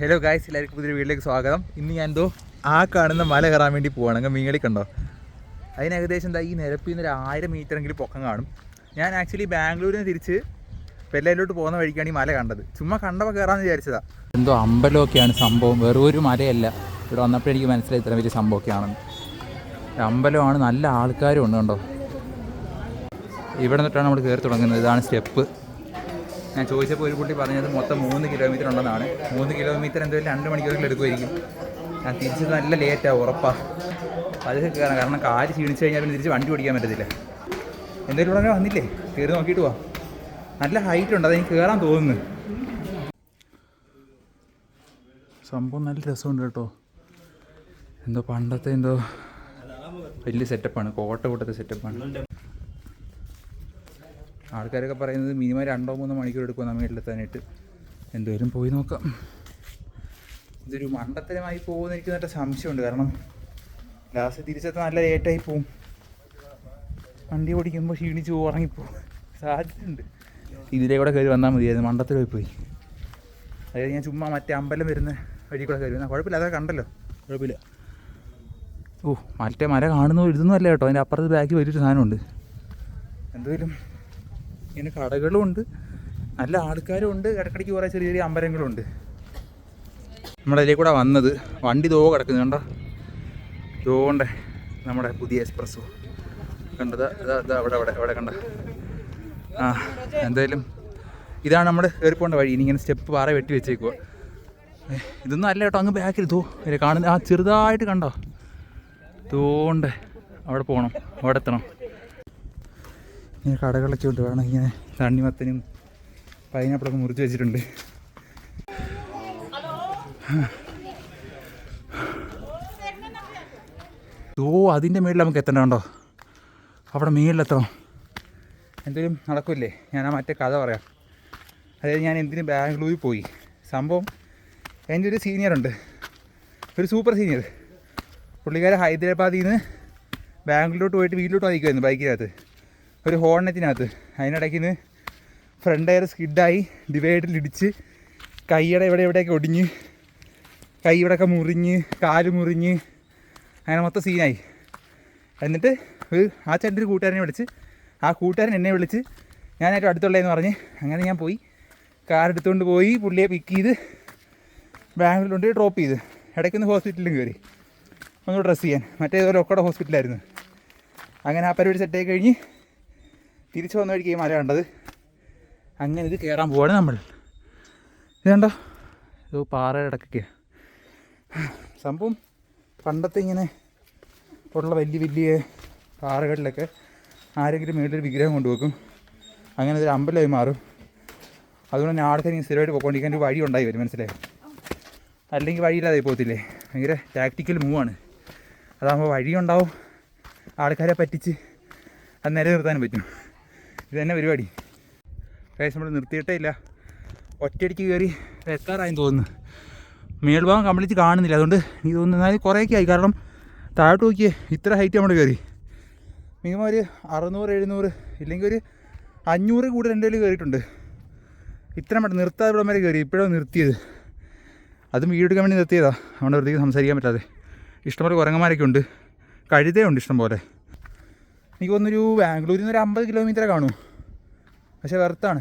Hello guys, എല്ലാവർക്കും പുതിയൊരു വീട്ടിലേക്ക് സ്വാഗതം. ഇന്ന് ഞാൻ ആ കാണുന്ന മല കയറാൻ വേണ്ടി പോവാണ്. അങ്ങ് മീങ്ങളി കണ്ടോ? അതിന് ഏകദേശം ഈ നിരപ്പിൽ നിന്ന് 1000 മീറ്ററെങ്കിലും പൊക്കം കാണും. ഞാൻ ആക്ച്വലി ബാംഗ്ലൂരിൽ നിന്ന് തിരിച്ച് പെല്ലയിലോട്ട് പോകുന്ന വഴിക്കാണ് ഈ മല കണ്ടത്. ചുമ്മാ കണ്ടപ്പോൾ കയറാമെന്ന് വിചാരിച്ചതാണ്. അമ്പലമൊക്കെയാണ് സംഭവം, വെറും ഒരു മലയല്ല. ഇവിടെ വന്നപ്പോൾ എനിക്ക് മനസ്സിലായി ഇത്ര വലിയ സംഭവമൊക്കെയാണെന്ന്. അമ്പലമാണ്, നല്ല ആൾക്കാരും ഉണ്ട് കണ്ടോ. ഇവിടെ നിന്നിട്ടാണ് നമ്മൾ കയറി തുടങ്ങുന്നത്. ഇതാണ് സ്റ്റെപ്പ്. ഞാൻ ചോദിച്ചപ്പോൾ ഒരു കുട്ടി പറഞ്ഞത് മൊത്തം 3 കിലോമീറ്റർ ഉണ്ടെന്നാണ്. 3 കിലോമീറ്റർ എന്തായാലും 2 മണിക്കൂറിൽ എടുക്കുമായിരിക്കും. ഞാൻ തിരിച്ചത് നല്ല ലേറ്റാവും ഉറപ്പാണ്. അതൊക്കെ കയറാം, കാരണം കാല് ക്ഷീണിച്ച് കഴിഞ്ഞാൽ പിന്നെ തിരിച്ച് വണ്ടി ഓടിക്കാൻ പറ്റത്തില്ല. എന്തായാലും ഇവിടെ വന്നില്ലേ, കയറി നോക്കിയിട്ട് പോവാം. നല്ല ഹൈറ്റ് ഉണ്ട്, അതെനിക്ക് കയറാൻ തോന്നുന്നു. സംഭവം നല്ല രസമുണ്ട് കേട്ടോ. പണ്ടത്തെ വലിയ സെറ്റപ്പാണ്, കോട്ട കൂട്ടത്തെ സെറ്റപ്പാണ്. ആൾക്കാരൊക്കെ പറയുന്നത് മിനിമം 2-3 മണിക്കൂർ എടുക്കും നമ്മളിലെത്താനായിട്ട്. എന്തായാലും പോയി നോക്കാം. ഇതൊരു മണ്ടത്തരമായി പോകുമെന്ന് എനിക്ക് നല്ല സംശയമുണ്ട്. കാരണം ലാസ്റ്റ് തിരിച്ചെത്താൻ നല്ല ലേറ്റായി പോവും. വണ്ടി ഓടിക്കുമ്പോൾ ക്ഷീണിച്ച് ഉറങ്ങിപ്പോവും, സാധ്യതയുണ്ട്. ഇതിലേ കൂടെ കയറി വന്നാൽ മതിയായിരുന്നു, മണ്ടത്തിലായി പോയി. അതായത് ഞാൻ ചുമ്മാ മറ്റേ അമ്പലം വരുന്ന വഴി കൂടെ കയറി വന്നാൽ കുഴപ്പമില്ല. അതൊക്കെ കണ്ടല്ലോ, കുഴപ്പമില്ല. മറ്റേ മല കാണുന്നു ഇതൊന്നും അല്ല കേട്ടോ. അതിൻ്റെ അപ്പുറത്ത് ബാക്കി വലിയൊരു സാധനമുണ്ട്. എന്തായാലും ഇങ്ങനെ കടകളും ഉണ്ട്, നല്ല ആൾക്കാരും ഉണ്ട്. ഇടയ്ക്കിടയ്ക്ക് കുറേ ചെറിയ ചെറിയ അമ്പലങ്ങളുണ്ട്. നമ്മളതിലേ കൂടെ വന്നത്. വണ്ടി കിടക്കുന്നത് കണ്ടോ, തോണ്ടേ നമ്മുടെ പുതിയ എക്സ്പ്രസ്സോ കണ്ടത്. അവിടെ കണ്ട. എന്തായാലും ഇതാണ് നമ്മൾ കയറിപ്പോണ്ട വഴി. ഇനി ഇങ്ങനെ സ്റ്റെപ്പ് പാറ വെട്ടി വെച്ചേക്കുക. ഇതൊന്നും അല്ല കേട്ടോ, അങ്ങ് ബാക്കിൽ കാണുന്ന ചെറുതായിട്ട് കണ്ടോ, തോണ്ടേ അവിടെ പോകണം, അവിടെ എത്തണം. ഇങ്ങനെ കടകളൊക്കെ ഉണ്ട്. വേണം ഇങ്ങനെ തണ്ണിമത്തനും പൈനാപ്പിളൊക്കെ മുറിച്ച് വെച്ചിട്ടുണ്ട്. അതിൻ്റെ മേളിൽ നമുക്ക് എത്തണ്ട കണ്ടോ, അവിടെ മേളിലെത്തണം. എന്തെങ്കിലും നടക്കില്ലേ, ഞാൻ മറ്റേ കഥ പറയാം. അതായത് ഞാൻ എന്തിന് ബാംഗ്ലൂരിൽ പോയി. സംഭവം എൻ്റെ ഒരു സീനിയറുണ്ട്, ഒരു സൂപ്പർ സീനിയർ. പുള്ളിക്കാരൻ ഹൈദരാബാദിൽ നിന്ന് ബാംഗ്ലൂരിലോട്ട് പോയിട്ട് വീട്ടിലോട്ട് വന്നിരിക്കുമായിരുന്നു ബൈക്കിനകത്ത്, ഒരു ഹോർണറ്റിനകത്ത്. അതിനിടയ്ക്ക് നിന്ന് ഫ്രണ്ട് ടയർ സ്കിഡായി ഡിവൈഡറിലിടിച്ച് കൈയുടെ എവിടെയൊക്കെ ഒടിഞ്ഞ്, കൈ ഇവിടെയൊക്കെ മുറിഞ്ഞ്, കാല് മുറിഞ്ഞ്, അങ്ങനെ മൊത്തം സീനായി. എന്നിട്ട് ആ ചേട്ടൻ്റെ ഒരു കൂട്ടുകാരനെ വിളിച്ച്, ആ കൂട്ടുകാരൻ എന്നെ വിളിച്ച് ഞാനായിട്ട് അടുത്തുള്ളതെന്ന് പറഞ്ഞ് അങ്ങനെ ഞാൻ പോയി കാർ എടുത്തുകൊണ്ട് പോയി പുള്ളിയെ പിക്ക് ചെയ്ത് ബാംഗ്ലൂരിൽ കൊണ്ട് ഡ്രോപ്പ് ചെയ്ത് ഇടയ്ക്കൊന്ന് ഹോസ്പിറ്റലിലും കയറി ഒന്ന് ഡ്രസ്സ് ചെയ്യാൻ. മറ്റേതുപോലെ ഒക്കടെ ഹോസ്പിറ്റലായിരുന്നു. അങ്ങനെ ആ പരിപാടി സെറ്റായി കഴിഞ്ഞ് തിരിച്ചു വന്ന വഴിക്ക് ഈ മല കണ്ടത്. അങ്ങനെ ഇത് കയറാൻ പോവാണ് നമ്മൾ. ഇത് കണ്ടോ, ഇത് പാറയുടെ ഇടയ്ക്കൊക്കെയാണ് സംഭവം. പണ്ടത്തെ ഇങ്ങനെ ഉള്ള വലിയ വലിയ പാറകളിലൊക്കെ ആരെങ്കിലും മേളിലൊരു വിഗ്രഹം കൊണ്ടുവെക്കും. അങ്ങനെ ഇതൊരു അമ്പലമായി മാറും. അതുകൊണ്ട് തന്നെ ആൾക്കാർ ഇങ്ങനെ സ്ഥിരമായിട്ട് പോയിക്കൊണ്ടിരിക്കാൻ ഒരു വഴി ഉണ്ടായി വരും, മനസ്സിലായി? അല്ലെങ്കിൽ വഴിയില്ലാതെ പോകത്തില്ലേ. ഭയങ്കര ടാക്റ്റിക്കൽ മൂവാണ്. അതാകുമ്പോൾ വഴിയുണ്ടാവും, ആൾക്കാരെ പറ്റിച്ച് അത് നിലനിർത്താനും പറ്റും. ഇത് തന്നെ പരിപാടി. കാര്യം നമ്മൾ നിർത്തിയിട്ടേ ഇല്ല, ഒറ്റയടിക്ക് കയറി എത്താറായെന്ന് തോന്നുന്നു. മേൽഭാഗം കംപ്ലീറ്റ് കാണുന്നില്ല, അതുകൊണ്ട് എനിക്ക് തോന്നുന്നു. എന്നാലും കുറേയൊക്കെ ആയി, കാരണം താഴോട്ട് നോക്കിയേ ഇത്ര ഹൈറ്റ് നമ്മൾ കയറി. മിനിമം ഒരു 600-700 ഇല്ലെങ്കിൽ ഒരു 500 കൂടുതൽ എൻ്റെ കയ്യിൽ കയറിയിട്ടുണ്ട്. ഇത്ര മറ്റം നിർത്താതെ ഇവിടം വരെ കയറി. ഇപ്പോഴാണ് നിർത്തിയത്, അതും വീഡിയോ എടുക്കാൻ വേണ്ടി നിർത്തിയതാണ്. അതുകൊണ്ട് വെറുതെ സംസാരിക്കാൻ പറ്റാതെ. ഇഷ്ടംപോലെ കുരങ്ങന്മാരൊക്കെ ഉണ്ട്, കഴുതയുണ്ട് ഇഷ്ടം പോലെ. എനിക്ക് തോന്നുന്നൊരു ബാംഗ്ലൂരിൽ നിന്ന് ഒരു 50 കിലോമീറ്റർ കാണും. പക്ഷേ വെർത്താണ്,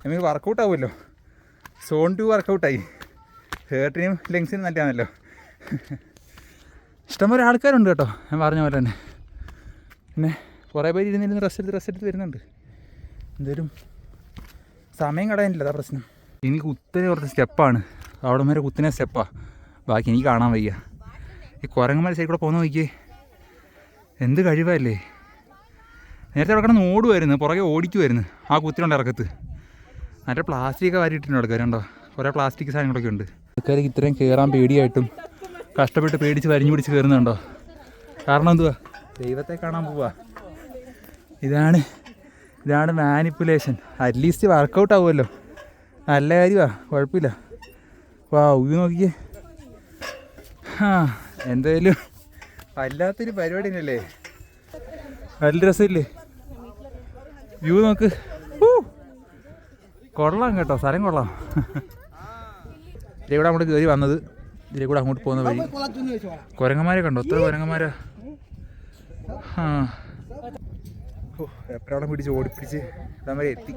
നമുക്ക് വർക്കൗട്ട് ആവുമല്ലോ. സോൺ 2 വർക്കൗട്ടായി. ഹേർട്ടിനും ലങ്സിനും നല്ലതാണല്ലോ. ഇഷ്ടംപോലെ ആൾക്കാരുണ്ട് കേട്ടോ, ഞാൻ പറഞ്ഞ പോലെ തന്നെ. പിന്നെ കുറേ പേര് ഇരുന്നിരുന്ന് റെസ്റ്റ് എടുത്ത് വരുന്നുണ്ട്. എന്തായാലും സമയം കളയാനില്ല, അതാ പ്രശ്നം. എനിക്ക് കുത്തനെ കുറച്ച് സ്റ്റെപ്പാണ്, അവിടെ വരെ കുത്തനെ സ്റ്റെപ്പാണ്. ബാക്കി എനിക്ക് കാണാൻ വയ്യ. ഈ കുരങ്ങന്മാർ സൈഡിൽ കൂടെ പോകുന്ന നോക്കിയേ, എന്ത് കഴിവല്ലേ. നേരത്തെ അവിടെ കിടന്ന് ഓടുമായിരുന്നു, പുറകെ ഓടിക്കുമായിരുന്നു ആ കുത്തിനുണ്ട് ഇറക്കത്ത്. മറ്റേ പ്ലാസ്റ്റിക്കൊക്കെ വാരിയിട്ടുണ്ട് ആൾക്കാർ കണ്ടോ, കുറേ പ്ലാസ്റ്റിക് സാധനങ്ങളൊക്കെ ഉണ്ട്. ആൾക്കാർക്ക് ഇത്രയും കയറാൻ പേടിയായിട്ടും കഷ്ടപ്പെട്ട് പേടിച്ച് വരിഞ്ഞു പിടിച്ച് കയറുന്നുണ്ടോ. കാരണം എന്തുവാ, ദൈവത്തെ കാണാൻ പോവാ. ഇതാണ് മാനിപ്പുലേഷൻ. അറ്റ്ലീസ്റ്റ് വർക്കൗട്ട് ആവുമല്ലോ, നല്ല കാര്യമാണ്, കുഴപ്പമില്ല. ഇത് നോക്കിയേ. എന്തായാലും വല്ലാത്തൊരു പരിപാടി തന്നെയല്ലേ, നല്ല രസമില്ലേ. വ്യൂ നോക്ക്, കൊള്ളാം കേട്ടോ, സ്ഥലം കൊള്ളാം. ഇതിലെ കൂടെ അങ്ങോട്ട് കയറി വന്നത്, ഇതിലെ കൂടെ അങ്ങോട്ട് പോകുന്ന വഴി. കുരങ്ങന്മാരെ കണ്ടോ? എത്ര കുരങ്ങന്മാരാ! ആ ഓ, എപ്പോഴാണ് പിടിച്ച് ഓടിപ്പിടിച്ച് ഇവിടം വരെ എത്തി.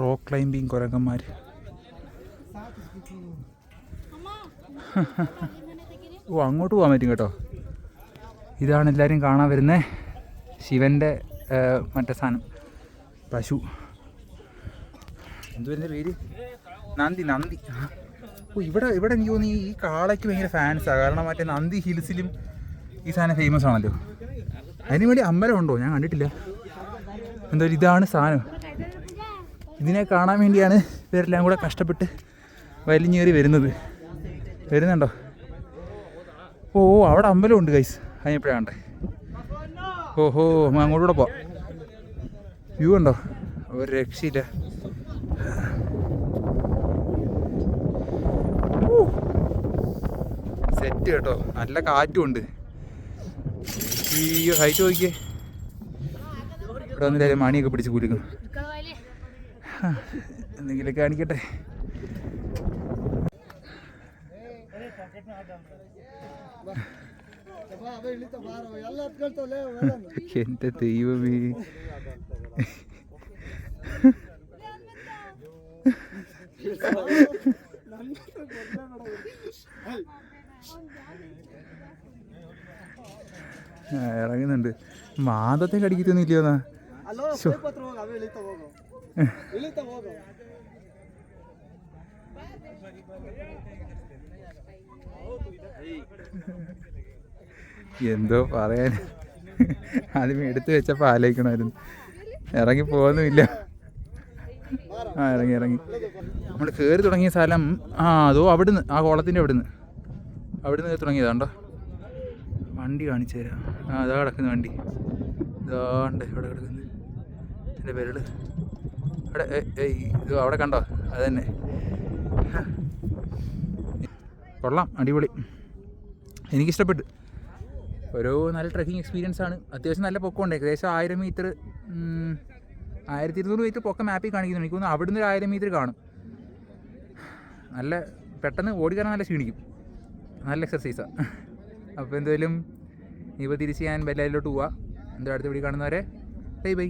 Rock climbing കുരങ്ങന്മാർ. ഓ, അങ്ങോട്ട് പോകാൻ പറ്റും കേട്ടോ. ഇതാണ് എല്ലാവരും കാണാൻ വരുന്നത്, ശിവൻ്റെ മറ്റേ സാധനം, പശു. എന്തുവരുന്ന പേര്? നന്ദി. ഓ, ഇവിടെ എനിക്ക് തോന്നി ഈ കാളയ്ക്ക് ഭയങ്കര ഫാൻസാണ്. കാരണം മറ്റേ നന്ദി ഹിൽസിലും ഈ സാധനം ഫേമസ് ആണല്ലോ. അതിന് വേണ്ടി അമ്പലം ഉണ്ടോ? ഞാൻ കണ്ടിട്ടില്ല. എന്തായാലും ഇതാണ് സാധനം. ഇതിനെ കാണാൻ വേണ്ടിയാണ് ഇവരെല്ലാം കൂടെ കഷ്ടപ്പെട്ട് വലിഞ്ഞേറി വരുന്നുണ്ടോ? ഓ, അവിടെ അമ്പലമുണ്ട് ഗൈസ്. അതിനെപ്പോഴാണ്ടേ. ഓഹോ, അങ്ങോട്ടൂടെ പോവാം. വ്യൂ ഉണ്ടോ? ഒരു രക്ഷയില്ല. സെറ്റ് കേട്ടോ, നല്ല കാറ്റും ഉണ്ട്. ഈ ഹൈറ്റ് നോക്കിയേ. ഇവിടെ വന്നിട്ട് മണിയൊക്കെ പിടിച്ച് കുലുക്കുന്നു. എന്തെങ്കിലുമൊക്കെ കാണിക്കട്ടെ. എന്റെ ദൈവമേ, ഇറങ്ങുന്നുണ്ട്. മാന്തത്തെ കടിക്കത്തൊന്നും ഇല്ലയോന്നാ? എന്തോ പറയാൻ, ആദ്യമേ എടുത്തു വെച്ചപ്പോൾ ആലോചിക്കണമായിരുന്നു. ഇറങ്ങി പോകുന്നുമില്ല. ഇറങ്ങി നമ്മൾ കയറി തുടങ്ങിയ സ്ഥലം അതോ അവിടുന്ന്, ആ കുളത്തിൻ്റെ അവിടുന്ന് കയറി തുടങ്ങിയതാണ്ടോ. വണ്ടി കാണിച്ചു തരാം. അതാ കിടക്കുന്ന വണ്ടി. ഇതാണ്ട് ഇവിടെ കിടക്കുന്നത്. എൻ്റെ വിരൽ അവിടെ. ഇത് അവിടെ കണ്ടോ? അത് തന്നെ. കൊള്ളാം, അടിപൊളി. എനിക്കിഷ്ടപ്പെട്ടു. ഒരു നല്ല ട്രെക്കിംഗ് എക്സ്പീരിയൻസ് ആണ്. അത്യാവശ്യം നല്ല പൊക്കമുണ്ട്. ഏകദേശം 1000 മീറ്റർ, 1200 മീറ്റർ പൊക്കം മാപ്പിൽ കാണിക്കുന്നു. എനിക്ക് തോന്നുന്നു അവിടുന്ന് 1000 മീറ്റർ കാണും. നല്ല പെട്ടെന്ന് ഓടിക്കാൻ നല്ല ക്ഷീണിക്കും. നല്ല എക്സർസൈസാണ്. അപ്പോൾ എന്തായാലും ഇപ്പോൾ തിരിച്ച് ഞാൻ ബെല്ലാരിലോട്ട് പോവാം. എന്താ അടുത്ത വീഡിയോ കാണുന്നവരെ ബൈ.